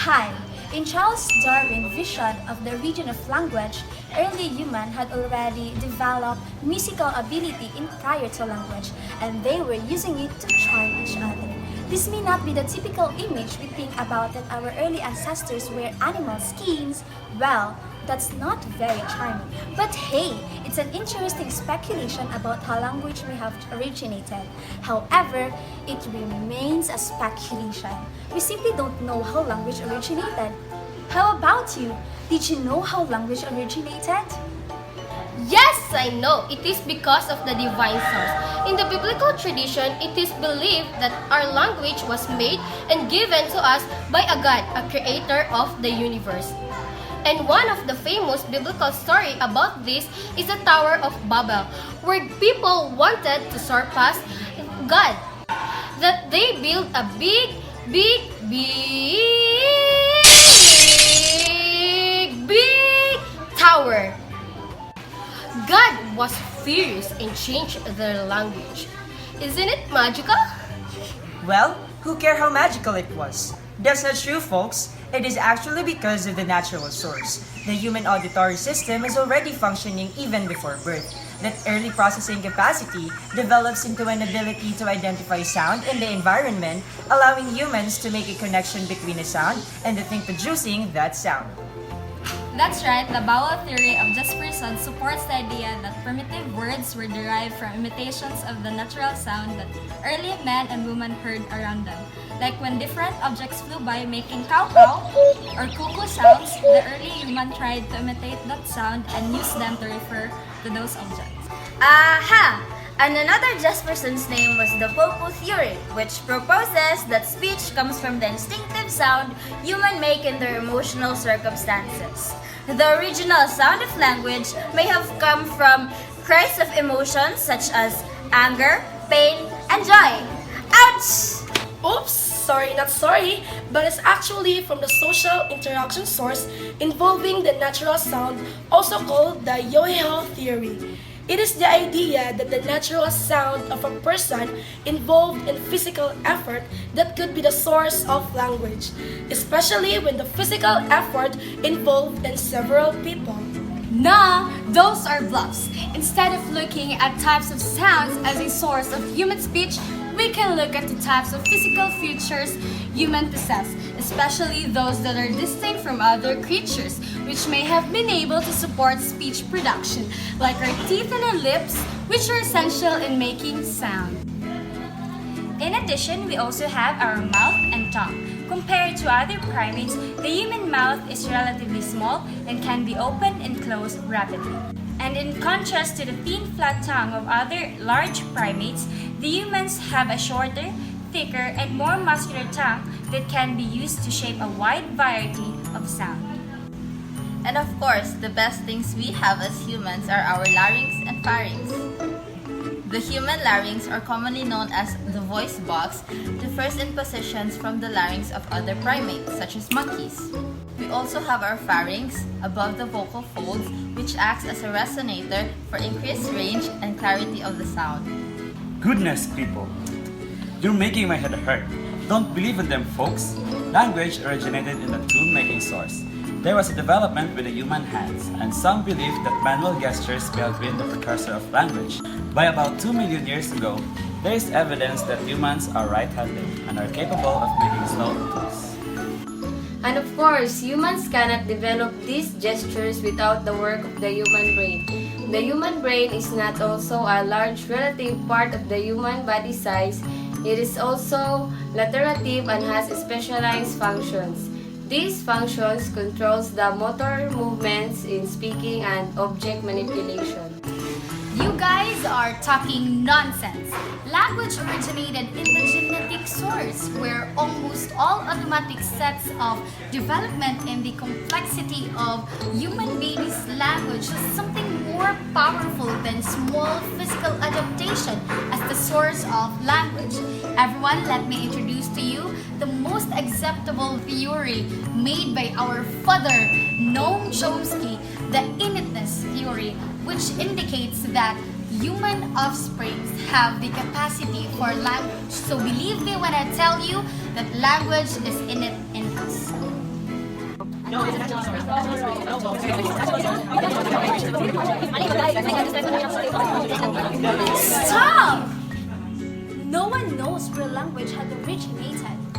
Hi! In Charles Darwin's vision of the origin of language, early human had already developed musical ability in prior to language, and they were using it to charm each other. This may not be the typical image we think about that our early ancestors wear animal skins. Well, that's not very charming. But hey, it's an interesting speculation about how language may have originated. However, it remains a speculation. We simply don't know how language originated. How about you? Did you know how language originated? Yes, I know. It is because of the divine source. In the biblical tradition, it is believed that our language was made and given to us by a God, a creator of the universe. And one of the famous biblical story about this is the Tower of Babel, where people wanted to surpass God. That they built a big tower. God was furious and changed their language. Isn't it magical? Well, who care how magical it was? That's not true, folks. It is actually because of the natural source. The human auditory system is already functioning even before birth. That early processing capacity develops into an ability to identify sound in the environment, allowing humans to make a connection between a sound and the thing producing that sound. That's right, the vowel theory of Jesperson supports the idea that primitive words were derived from imitations of the natural sound that early men and women heard around them. Like when different objects flew by making cow-cow or cuckoo sounds, the early human tried to imitate that sound and use them to refer to those objects. Aha! And another Jesperson's name was the Popo theory, which proposes that speech comes from the instinctive sound humans make in their emotional circumstances. The original sound of language may have come from cries of emotions such as anger, pain, and joy. Ouch! Oops, sorry, not sorry, but it's actually from the social interaction source involving the natural sound, also called the Yoheo theory. It is the idea that the natural sound of a person involved in physical effort that could be the source of language, especially when the physical effort involved in several people. Nah, those are bluffs. Instead of looking at types of sounds as a source of human speech, we can look at the types of physical features humans possess, especially those that are distinct from other creatures, which may have been able to support speech production, like our teeth and our lips, which are essential in making sound. In addition, we also have our mouth and tongue. Compared to other primates, the human mouth is relatively small and can be opened and closed rapidly. And in contrast to the thin, flat tongue of other large primates, the humans have a shorter, thicker, and more muscular tongue that can be used to shape a wide variety of sound. And of course, the best things we have as humans are our larynx and pharynx. The human larynx, or commonly known as the voice box, differs in positions from the larynx of other primates, such as monkeys. We also have our pharynx, above the vocal folds, which acts as a resonator for increased range and clarity of the sound. Goodness, people. You're making my head hurt. Don't believe in them, folks. Language originated in a tool-making source. There was a development with the human hands, and some believe that manual gestures may have been the precursor of language. By about 2 million years ago, there is evidence that humans are right-handed and are capable of making stone tools. And of course, humans cannot develop these gestures without the work of the human brain. The human brain is not also a large relative part of the human body size. It is also lateralative and has specialized functions. These functions controls the motor movements in speaking and object manipulation. You guys are talking nonsense. Language originated in the genetic source, where almost all automatic sets of development and the complexity of human baby's language is something more powerful than small physical adaptation as the source of language. Everyone, let me introduce to you the most acceptable theory made by our father, Noam Chomsky, the innateness theory, which indicates that human offspring have the capacity for language. So believe me when I tell you that language is innate in us. Stop! No one knows where language had originated.